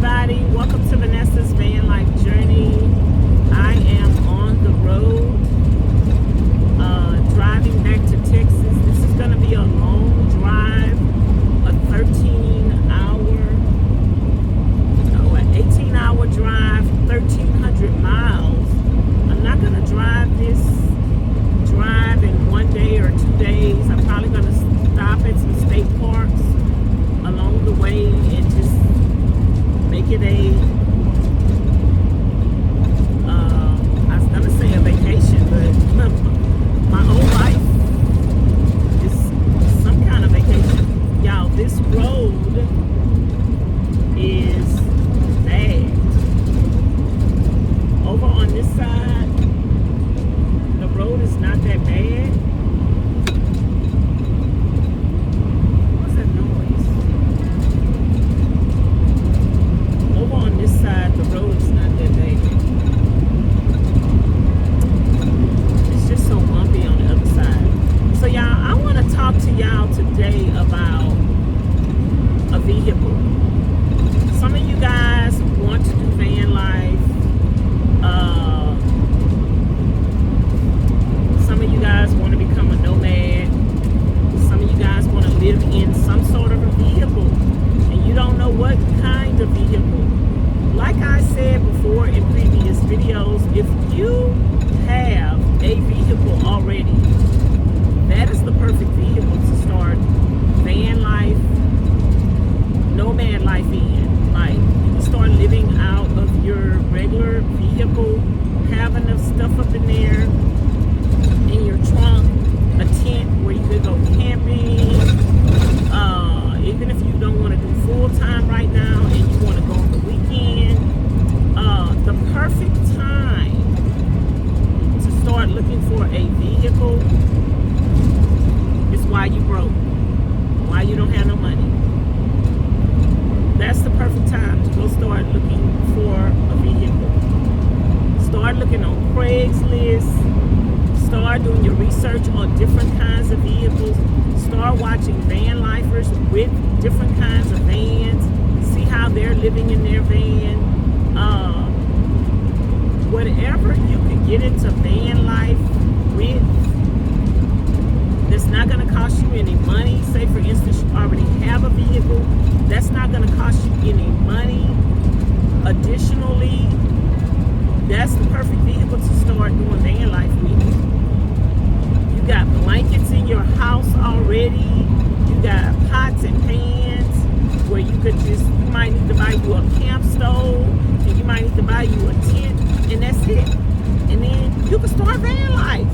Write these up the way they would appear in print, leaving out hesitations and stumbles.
everybody. Welcome to Vanessa's Van Life Journey. I am on the road, driving back to Texas. This is going to be a long drive, a 18-hour drive, 1,300 miles. I'm not going to drive this drive in 1 day or 2 days. I'm probably going to stop at some state parks along the way and just make it I was gonna say a vacation, but my whole life is some kind of vacation. Y'all, this road is bad. Over on this side, the road is not that bad. On this side, the road is not that bad. It's just so bumpy on the other side. So y'all, I want to talk to y'all today about a vehicle. Some of you guys want to do van life. Some of you guys want to become a nomad. Some of you guys want to live in some sort of a vehicle, and you don't know what kind of vehicle. Like I said before in previous videos, if you have a vehicle already, that is the perfect vehicle to start van life, nomad life in. Like, you can start living out of your regular vehicle, having the stuff up in there, in your trunk, a tent where you could go camping. Even if you don't want to do full time right now and you want to go on the weekend, the perfect time to start looking for a vehicle is while you broke, while you don't have no money. That's the perfect time to go start looking for a vehicle. Start looking on Craigslist. Start doing your research on different kinds of vehicles. Start watching van lifers with different kinds of vans. See how they're living in their van. Whatever you can get into van life with, that's not going to cost you any money. Say, for instance, you already have a vehicle. That's not going to cost you any money. Additionally, that's the perfect vehicle to start doing van life with. You got blankets in your house already. You got pots and pans where you could you might need to buy you a camp stove, and you might need to buy you a tent, and that's it. And then you can start van life.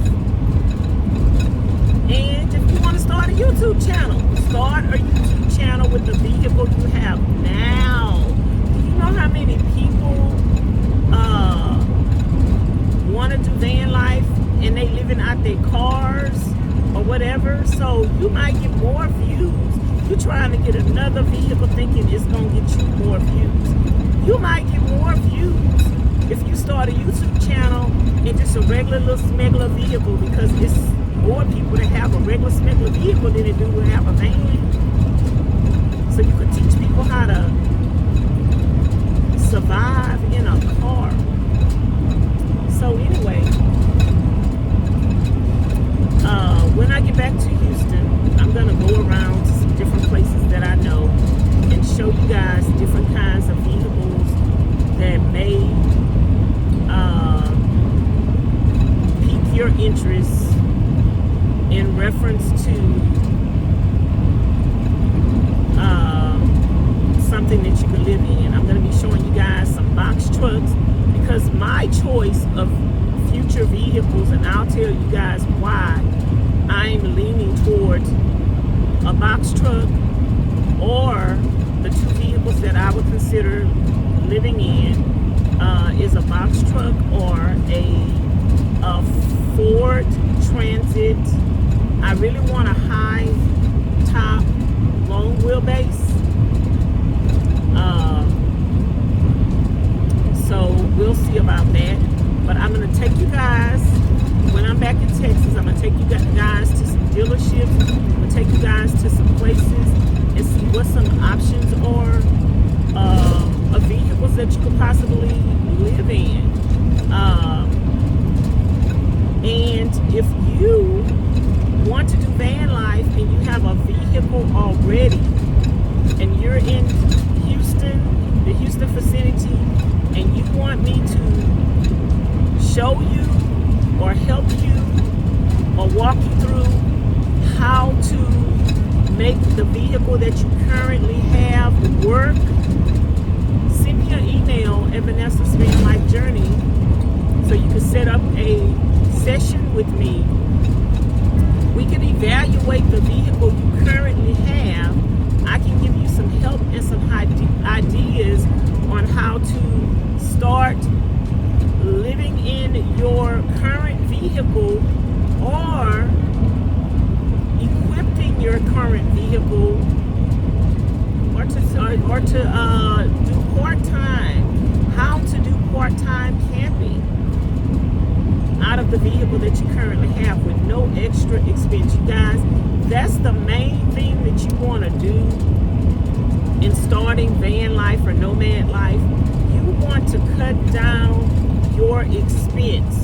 And if you want to start a YouTube channel, start a YouTube channel with the vehicle you have now. Do you know how many people want to do van life and they living out their cars or whatever? So you might get more views. You're trying to get another vehicle thinking it's going to get you more views. You might get more views if you start a YouTube channel and just a regular little smuggler vehicle, because it's more people that have a regular smuggler vehicle than they do to have a van. So you could teach people how to survive in a car. So anyway, when I get back to Houston, I'm going to go around to some different places that I know and show you guys different kinds of vehicles that may pique your interest in reference to something that you can live in. I'm going to be showing you guys some box trucks, because my choice of future vehicles, and I'll tell you guys why I'm leaning towards a box truck, or the two vehicles that I would consider living in is a box truck or a Ford Transit. I really want a high top, long wheelbase. So we'll see about that. But I'm going to take you guys, when I'm back in Texas, I'm going to take you guys to some dealerships. I'm going to take you guys to some places and see what some options are. A vehicle ready and you're in Houston, the Houston vicinity, and you want me to show you or help you or walk you through how to make the vehicle that you currently have work, send me an email at VANESSA-VIPB so you can set up a session with me. We can evaluate the vehicle you currently have. I can give you some help and some ideas on how to start living in your current vehicle or equipping your current vehicle or to do part-time. How to do part-time camping out of the vehicle that you currently have with no extra expense. You guys, that's the main thing that you want to do in starting van life or nomad life. You want to cut down your expense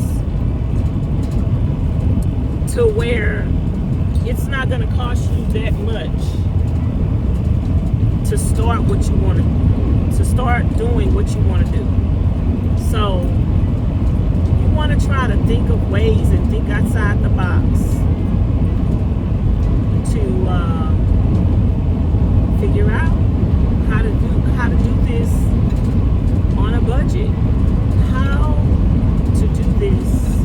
to where it's not going to cost you that much to start what you want to start doing what you want to do. So you want to try to think of ways and think outside the box to figure out how to do this on a budget. How to do this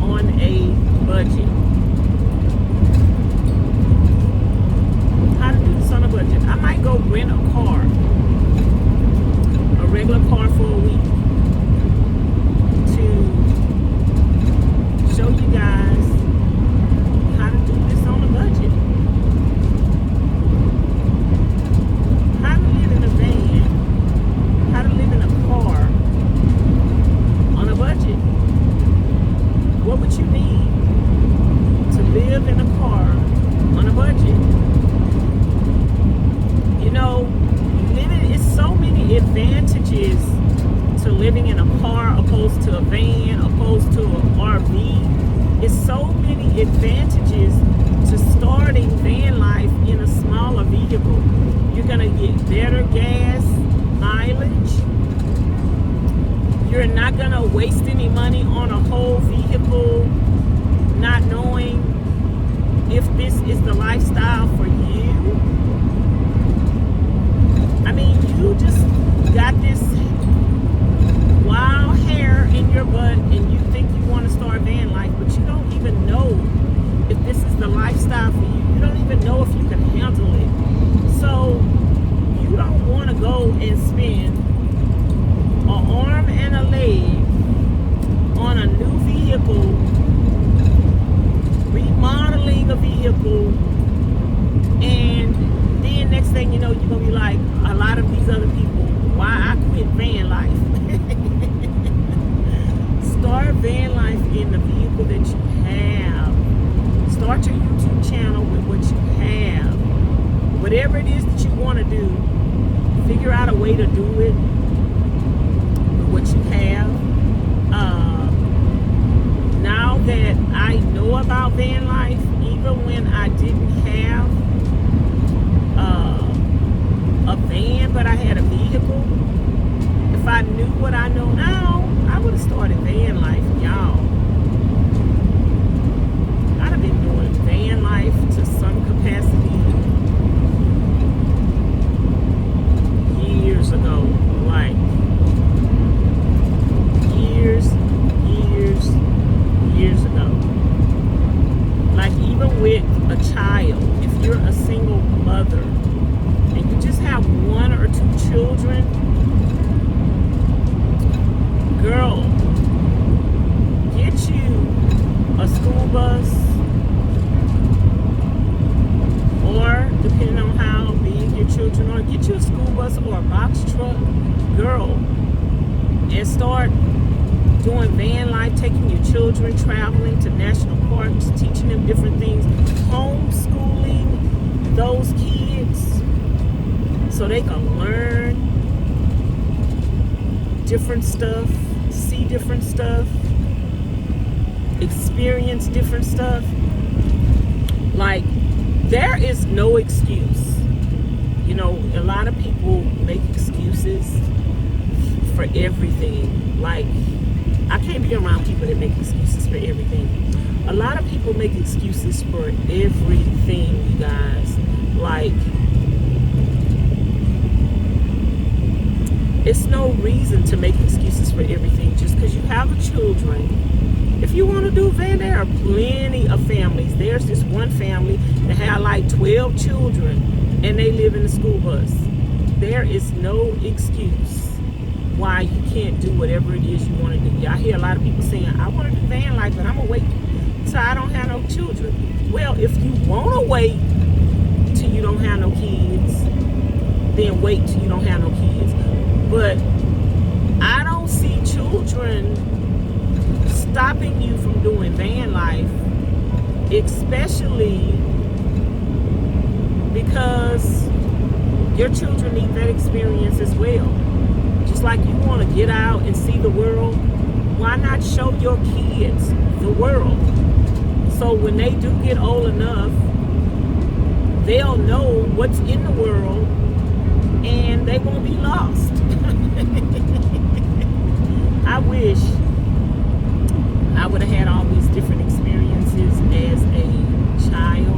on a budget. How to do this on a budget. I might go rent a car, a regular car for a week to show you guys how to do this on a budget. How to live in a van, how to live in a car on a budget. What would you need to live in a car on a budget? You know, it's so many advantages to living in a car opposed to a van, opposed to an RV. It's so many advantages to starting van life in a smaller vehicle. You're gonna get better gas mileage. You're not gonna waste any money on a whole vehicle, not knowing if this is the lifestyle for you. I mean, you just got this wild hair in your butt and you think you want to start van life, but you don't even know if this is the lifestyle for you. You don't even know if you can handle it. So you don't want to go and spend an arm and a leg on a new vehicle, remodeling a vehicle, and then next thing you know, you're gonna be like a lot of these other people, why I quit van life. Start van life in the vehicle that you have. Start your YouTube channel with what you have. Whatever it is that you want to do, figure out a way to do it with what you have. Now that I know about van life, even when I didn't have a van, but I had a vehicle, if I knew what I know now, I would have started van life, y'all. I'd have been doing van life to some capacity years ago, like years ago. Like even with a child, if you're a single mother and you just have one or two children, girl, get you a school bus, or depending on how big your children are, get you a school bus or a box truck, girl, and start doing van life, taking your children, traveling to national parks, teaching them different things, homeschooling those kids so they can learn different stuff, see different stuff, experience different stuff. Like, there is no excuse You know, a lot of people make excuses for everything. Like, I can't be around people that make excuses for everything. A lot of people make excuses for everything, you guys. Like, it's no reason to make excuses for everything just because you have children. If you want to do van, there are plenty of families. There's this one family that had like 12 children and they live in a school bus. There is no excuse why you can't do whatever it is you want to do. I hear a lot of people saying, I want to do van life, but I'm going to wait till I don't have no children. Well, if you want to wait till you don't have no kids, then wait till you don't have no kids. But I don't see children stopping you from doing van life, especially because your children need that experience as well. Just like you want to get out and see the world, why not show your kids the world? So when they do get old enough, they'll know what's in the world and they won't be lost. I wish I would have had all these different experiences as a child.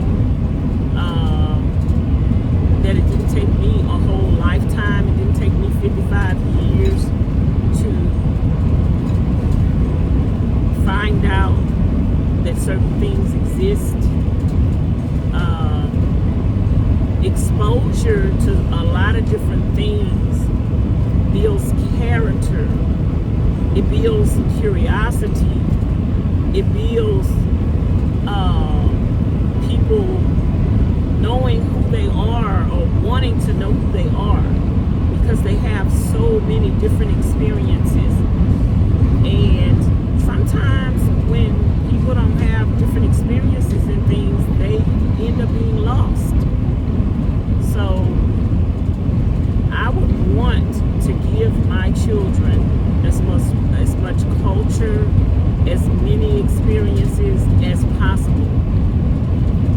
That it didn't take me a whole lifetime. It didn't take me 55 years to find out that certain things exist. Exposure to a lot of different things builds character. It builds curiosity. It builds people knowing who they are or wanting to know who they are because they have so many different experiences. And sometimes when people don't have different experiences and things, they end up being lost. So I would want to give my children as much culture, as many experiences as possible,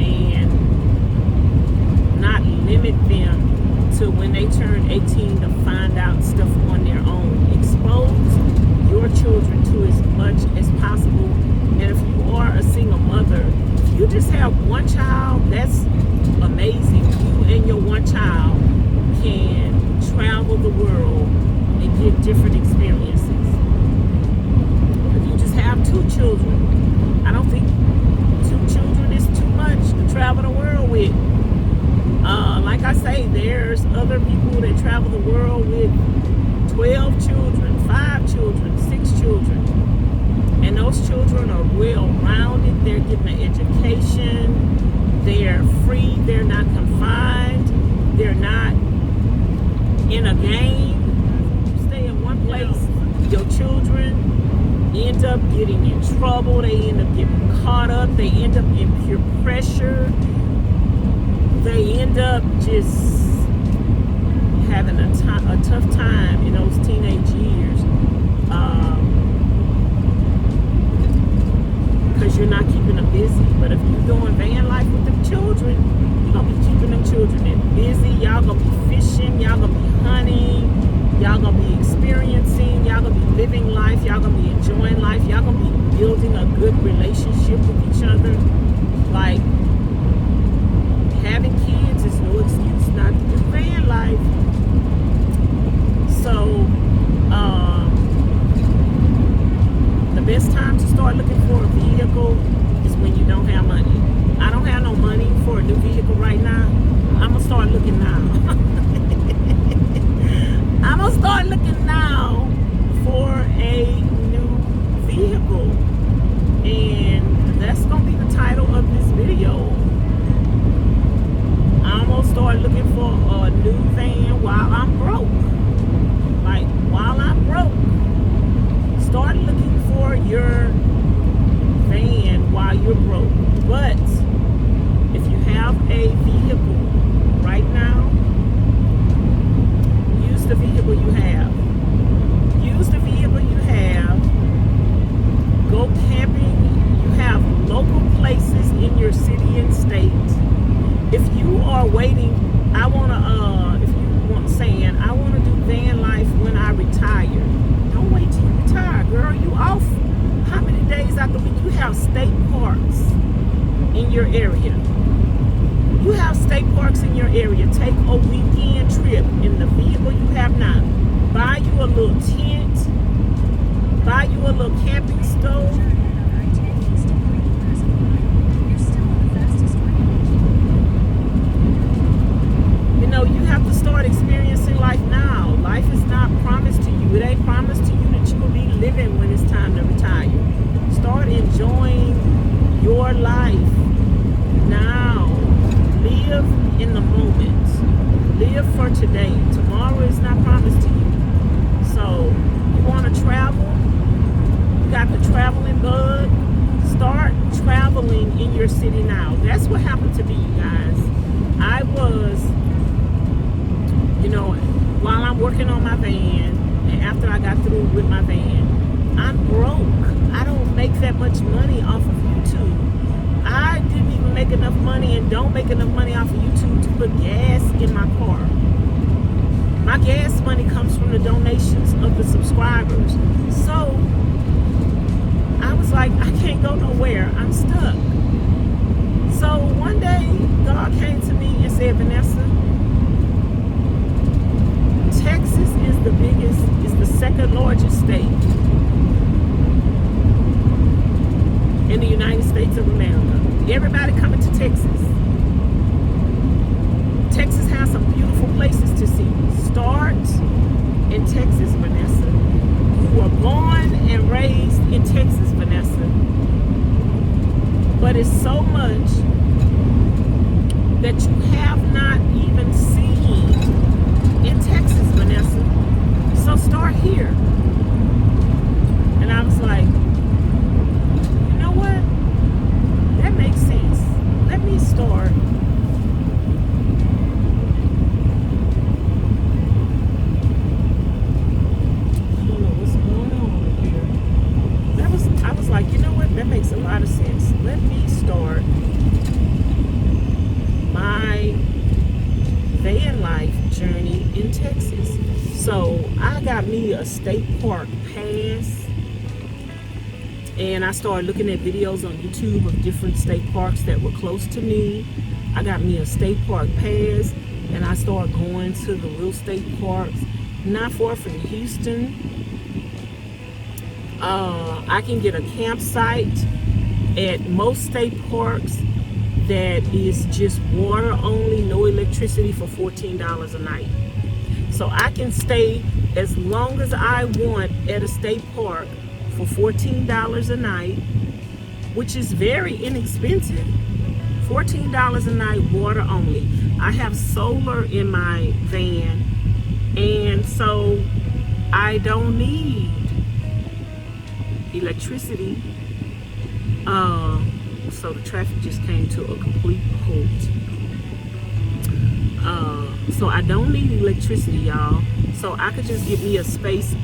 and not limit them to when they turn 18 to find out stuff on their own. Expose your children to as much as possible. And if you are a single mother, if you just have one child, that's amazing. You and your one child can travel the world and get different experiences. If you just have two children, I don't think 2 children is too much to travel the world with. Like I say, there's other people that travel the world with 12 children, 5 children, 6 children. And those children are well-rounded. They're getting an education. They're free. They're not confined. They're not in a game. Stay in one place. Your children end up getting in trouble. They end up getting caught up. They end up in peer pressure. They end up just having a tough time in those teenage years because you're not keeping them busy. But if you're doing van life with them children, you're going to be keeping them children busy. Y'all going to be fishing. Y'all going to be hunting. Y'all going to be experiencing. Y'all going to be living life. Y'all going to be enjoying life. Y'all going to be building a good relationship with each other. Like, having kids is no excuse not to do van life. So, the best time to start looking for a vehicle is when you don't have money. I don't have no money for a new vehicle right now. I'm going to start looking now. I'm going to start looking now for a new vehicle. And that's going to be the title of this video. I'm going to start looking for a new van while I'm broke. Like, while I'm broke. Start looking for your van while you're broke. But if you have a vehicle right now, use the vehicle you have. Use the vehicle you have. Go camping. You have local places in your city and state. If you are waiting, I want to your area. You have state parks in your area. Take a weekend trip in the vehicle you have now. Buy you a little tent. Buy you a little camping stove. You know, you have to start experiencing life now. Life is not promised to you. It ain't promised to you that you will be living when it's time to retire. Start enjoying your life now. Live in the moment. Live for today. Tomorrow is not promised to you. So, you want to travel? You got the traveling bug? Start traveling in your city now. That's what happened to me, you guys. I was, you know, while I'm working on my van, and after I got through with my van, I'm broke. I don't make that much money off of YouTube. I didn't even make enough money and don't make enough money off of YouTube to put gas in my car. My gas money comes from the donations of the subscribers. So I was like, I can't go nowhere. I'm stuck. So one day, God came to me and said, Vanessa, Texas is the biggest, is the second largest state in the United States of America. Everybody coming to Texas. Texas has some beautiful places to see. Start in Texas, Vanessa. You were born and raised in Texas, Vanessa. But it's so much that you have not even seen in Texas, Vanessa. So start here. And I was like, you know what? That makes sense. Let me start. I don't know what's going on here. I was like, you know what? That makes a lot of sense. Let me start my van life journey in Texas. So I got me a state park pass, and I started looking at videos on YouTube of different state parks that were close to me. I got me a state park pass, and I started going to the real state parks not far from Houston. I can get a campsite at most state parks that is just water only, no electricity, for $14 a night. So I can stay as long as I want at a state park for $14 a night, which is very inexpensive. $14 a night, water only. I have solar in my van, and so I don't need electricity. So the traffic just came to a complete halt. So I don't need electricity, y'all. So I could just get me a space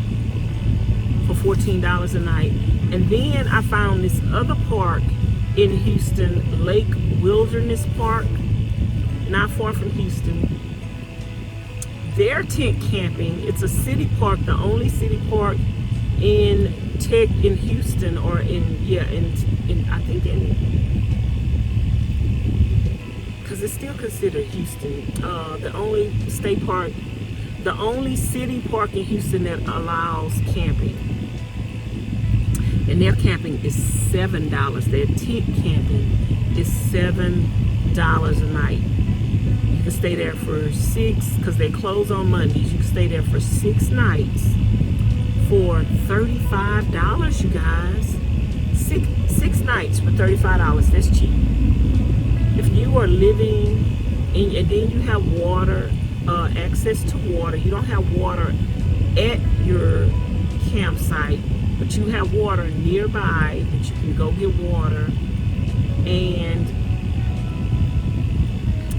for $14 a night. And then I found this other park in Houston, Lake Wilderness Park, not far from Houston. They're tent camping. It's a city park, the only city park in Houston, or in I think because it's still considered Houston. The only state park, the only city park in Houston that allows camping. And their camping is $7. Their tent camping is $7 a night. You can stay there for 6, because they close on Mondays. You can stay there for 6 nights for $35, you guys. Six nights for $35. That's cheap. If you are living in, and then you have water, access to water. You don't have water at your campsite, but you have water nearby that you can go get water, and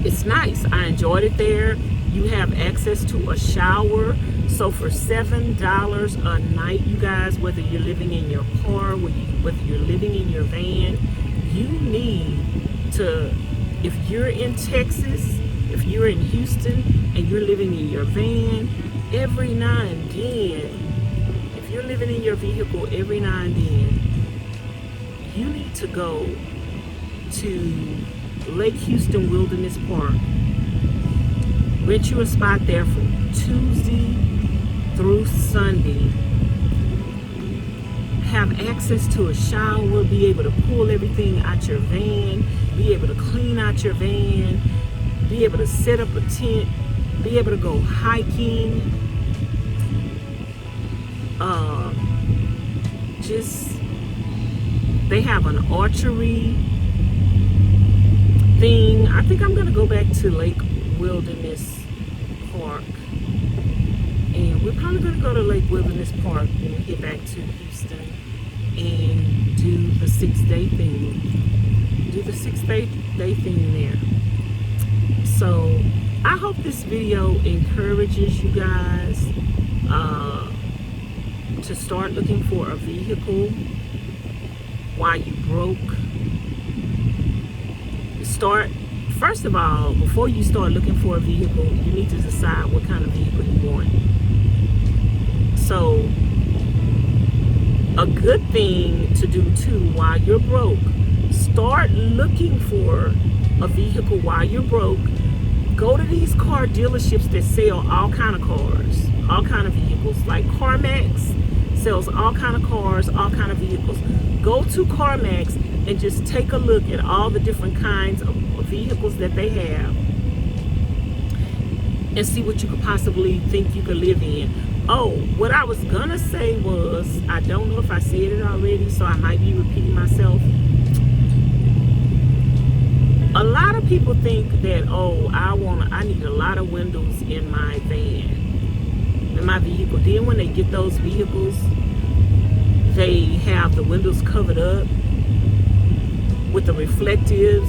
it's nice. I enjoyed it there. You have access to a shower. So for $7 a night, you guys, whether you're living in your car, whether you're living in your van, you need to, if you're in Texas, if you're in Houston and you're living in your van, every now and then, if you're living in your vehicle every now and then, you need to go to Lake Houston Wilderness Park. Rent you a spot there from Tuesday through Sunday. Have access to a shower, be able to pull everything out your van, be able to clean out your van, be able to set up a tent, be able to go hiking. They have an archery thing. I think I'm gonna go back to Lake Wilderness Park, and we're probably gonna go to Lake Wilderness Park when we get back to Houston and do the 6-day thing. Do the 6-day thing there. So I hope this video encourages you guys to start looking for a vehicle while you broke. First of all, before you start looking for a vehicle, you need to decide what kind of vehicle you want. So a good thing to do too while you're broke, start looking for a vehicle while you're broke. Go to these car dealerships that sell all kind of cars, all kind of vehicles. Like CarMax sells all kind of cars, all kind of vehicles. Go to CarMax and just take a look at all the different kinds of vehicles that they have and see what you could possibly think you could live in. Oh, what I was gonna say was, I don't know if I said it already, so I might be repeating myself. A lot of people think that, oh, I need a lot of windows in my van, in my vehicle. Then when they get those vehicles, they have the windows covered up with the reflectives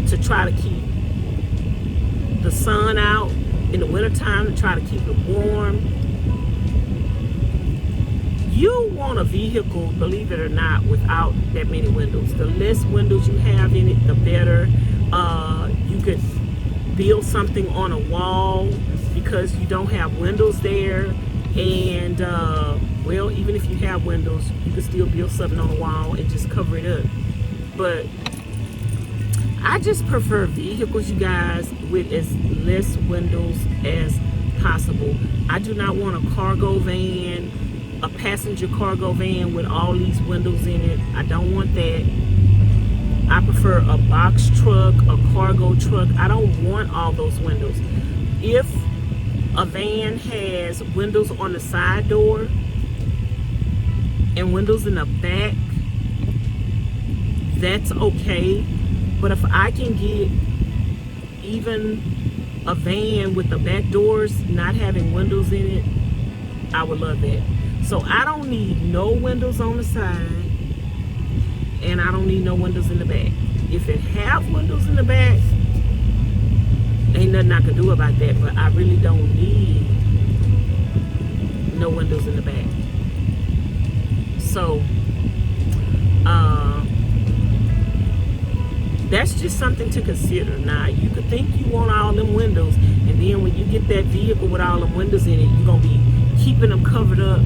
to try to keep the sun out in the wintertime, to try to keep it warm. You want a vehicle, believe it or not, without that many windows. The less windows you have in it, the better. You could build something on a wall because you don't have windows there. And, well, even if you have windows, you can still build something on a wall and just cover it up. But I just prefer vehicles, you guys, with as less windows as possible. I do not want a cargo van, a passenger cargo van with all these windows in it. I don't want that. I prefer a box truck, a cargo truck. I don't want all those windows. If a van has windows on the side door and windows in the back, that's okay. But if I can get even a van with the back doors not having windows in it, I would love that. So I don't need no windows on the side, and I don't need no windows in the back. If it have windows in the back, ain't nothing I can do about that, but I really don't need no windows in the back. So that's just something to consider. Now, you could think you want all them windows, and then when you get that vehicle with all them windows in it, you're going to be keeping them covered up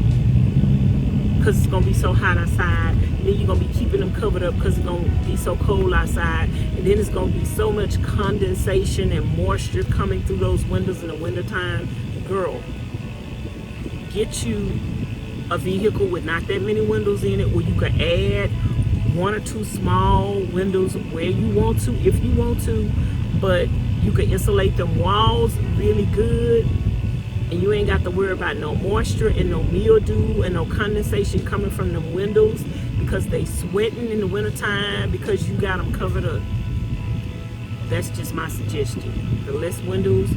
because it's going to be so hot outside. And then you're going to be keeping them covered up because it's going to be so cold outside. And then it's going to be so much condensation and moisture coming through those windows in the wintertime. Girl, get you a vehicle with not that many windows in it, where you could add 1 or 2 small windows where you want to, if you want to, but you can insulate them walls really good, and you ain't got to worry about no moisture and no mildew and no condensation coming from them windows because they sweating in the wintertime because you got them covered up. That's just my suggestion. The less windows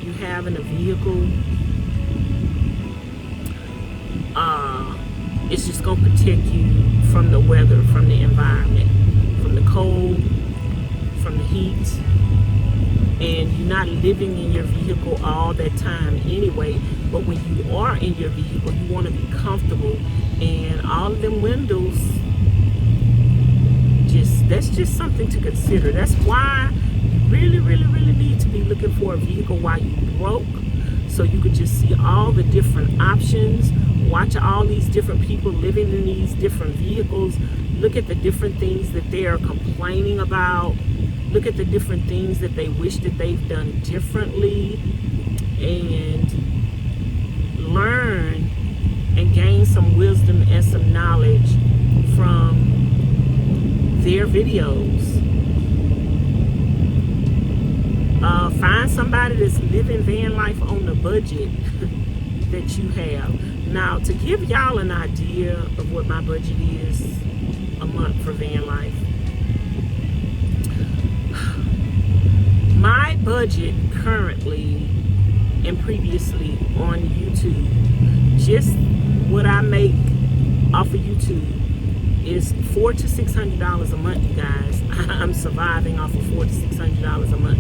you have in a vehicle, it's just going to protect you from the weather, from the environment, from the cold, from the heat. And you're not living in your vehicle all that time anyway. But when you are in your vehicle, you want to be comfortable. And all of them windows, that's just something to consider. That's why you really, really, really need to be looking for a vehicle while you broke, so you could just see all the different options watch all these different people living in these different vehicles. Look at the different things that they are complaining about. Look at the different things that they wish that they've done differently, and learn and gain some wisdom and some knowledge from their videos. Find somebody that's living van life on the budget that you have. Now, to give y'all an idea of what my budget is a month for van life, my budget currently and previously on YouTube, just what I make off of YouTube, is $400 to $600 a month, you guys. I'm surviving off of $400 to $600 a month.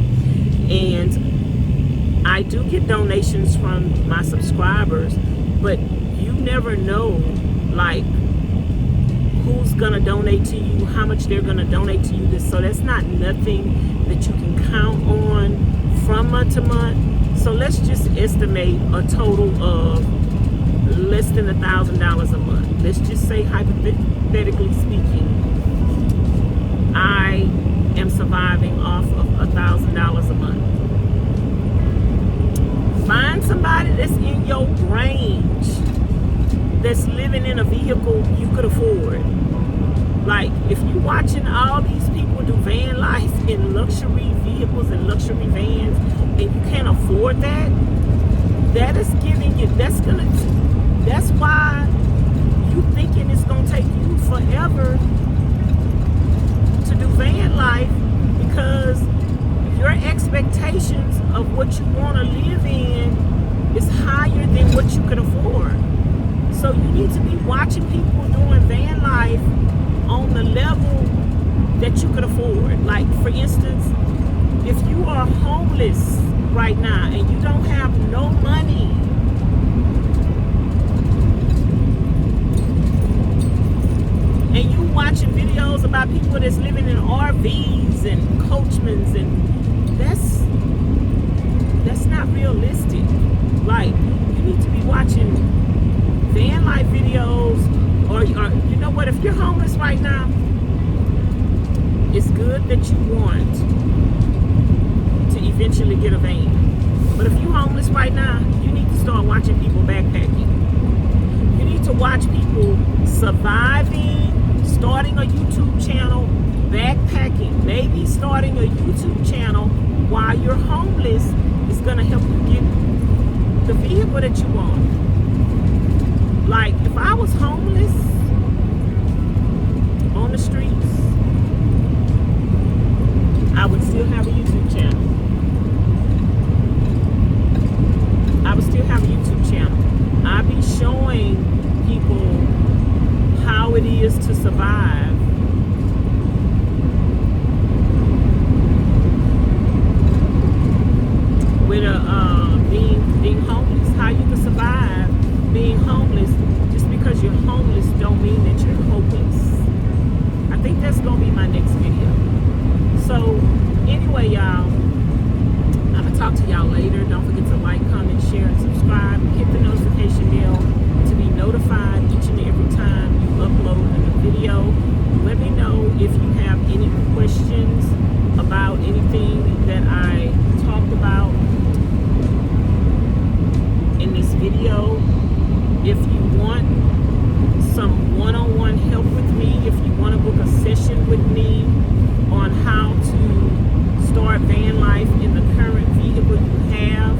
And I do get donations from my subscribers, but you never know, like, who's gonna donate to you, how much they're gonna donate to you. So that's not nothing that you can count on from month to month. So let's just estimate a total of less than $1,000 a month. Let's just say, hypothetically speaking, I am surviving off of $1,000 a month. Find somebody that's in your range, that's living in a vehicle you could afford. Like, if you're watching all these people do van life in luxury vehicles and luxury vans, and you can't afford that, that is giving you, that's why you thinking it's gonna take you forever to do van life, because your expectations of what you want to live in is higher than what you can afford. So you need to be watching people doing van life on the level that you can afford. Like, for instance, if you are homeless right now and you don't have no money, and you watching videos about people that's living in RVs and Coachmans, and that's not realistic. Like, you need to be watching van life videos, or you know what, if you're homeless right now, it's good that you want to eventually get a van. But if you're homeless right now, you need to start watching people backpacking. You need to watch people surviving, starting a YouTube channel, backpacking, maybe starting a YouTube channel while you're homeless is gonna help you get the vehicle that you want. Like, if I was homeless on the streets, I would still have a YouTube channel. I would still have a YouTube channel. I'd be showing people how it is to survive with being homeless. How you can survive being homeless. Just because you're homeless don't mean that you're hopeless. I think that's gonna be my next video. So anyway, y'all, I'm gonna talk to y'all later. Don't forget to like, comment, share, and subscribe. Hit the notification bell to be notified each and every time you upload a new video. Let me know if you have any questions about anything that I talked about in this video. If you want some one-on-one help with me, if you want to book a session with me on how to start van life in the current vehicle you have,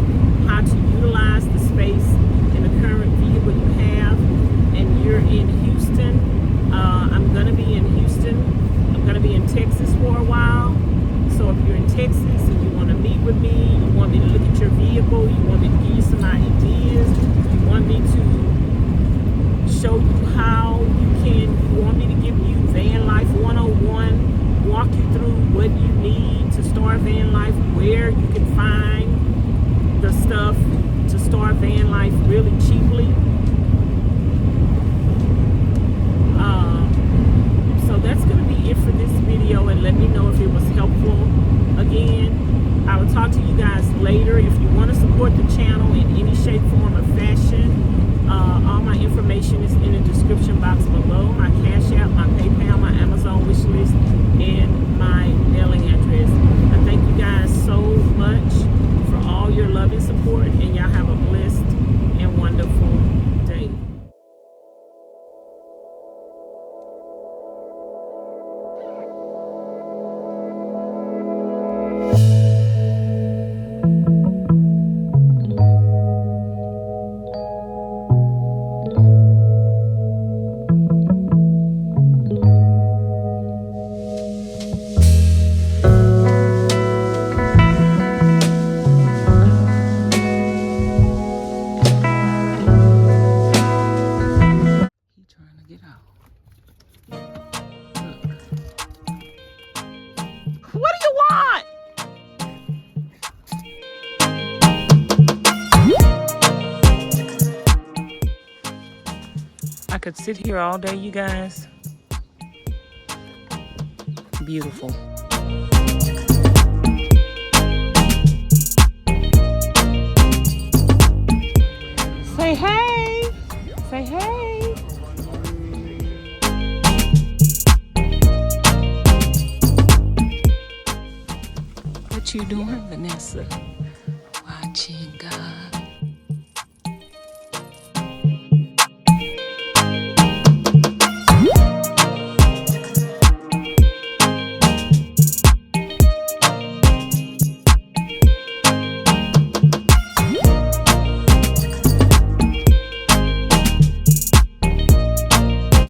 how to utilize the space in the current vehicle you have, and you're in Houston, I'm going to be in Houston. I'm going to be in Texas for a while. So if you're in Texas and you want to meet with me, you want me to look at your vehicle, you want me to give you some ideas, you want me to show you how you want me to give you van life 101, walk you through what you need to start van life, box below, my Cash App, my PayPal, my Amazon wish list, and my mailing address. I thank you guys so much for all your love and support, and y'all have a blessed and wonderful day. What do you want? I could sit here all day, you guys. Beautiful. Say hey. Say hey. What you doing, Vanessa?